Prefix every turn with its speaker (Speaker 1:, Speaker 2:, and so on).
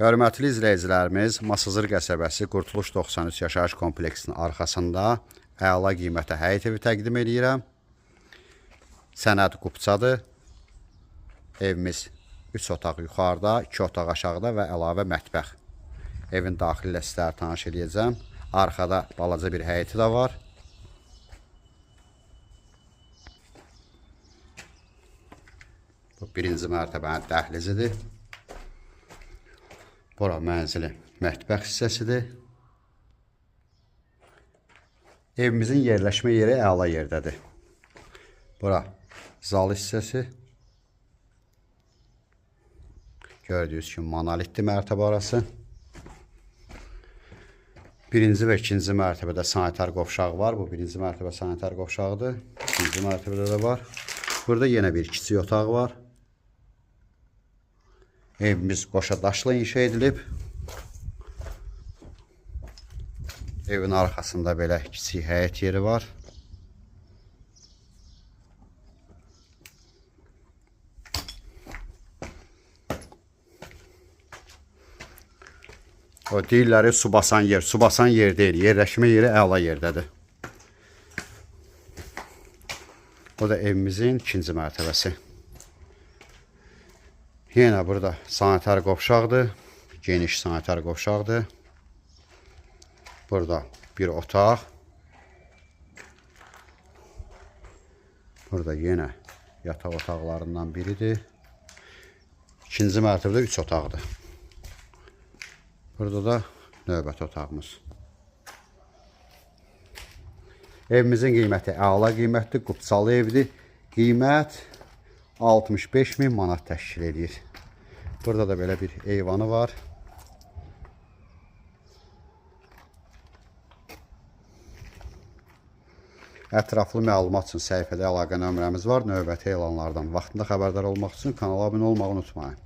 Speaker 1: Hörmətli izləyicilərimiz, Masazır qəsəbəsi Qurtuluş 93 yaşayış kompleksinin arxasında əla qiymətə həyət evi təqdim edirəm. Sənəd qupçadır. Evimiz 3 otaq yuxarıda, 2 otaq aşağıda və əlavə mətbəx. Evin daxili ilə sizlərə tanış edəcəm. Arxada balaca bir həyəti də var. Bu birinci mərtəbənin dəhlizidir. Bura mənzilin mətbəx hissəsidir. Evimizin yerləşmə yeri əla yerdədir. Bura zal hissəsi. Gördüyünüz kimi monolitli mərtəbə arası. Birinci və ikinci mərtəbədə sanitar qovşağı var. Bu birinci mərtəbə sanitar qovşağıdır. İkinci mərtəbədə də var. Burada yenə bir kiçik otaq var. Evimiz qoşa daşla inşa edilib. Evin arxasında belə kiçik həyət yeri var. O deyirləri su basan yer. Su basan yer deyil. Yerləşmə yeri əla yerdədir. O da evimizin ikinci mərtəbəsi. Yenə burada sanitar qovşaqdır. Geniş sanitar qovşaqdır. Burada bir otaq. Burada yenə yataq otaqlarından biridir. İkinci mərtəbədə 3 otaqdır. Burada da növbəti otağımız. Evimizin qiyməti əla qiymətdir. Qupçalı evdir. Qiymət 65.000 manat təşkil edir. Burada da belə bir eyvanı var. Ətraflı məlumat üçün səhifədə əlaqə nömrəmiz var. Növbəti elanlardan vaxtında xəbərdar olmaq üçün kanala abunə olmağı unutmayın.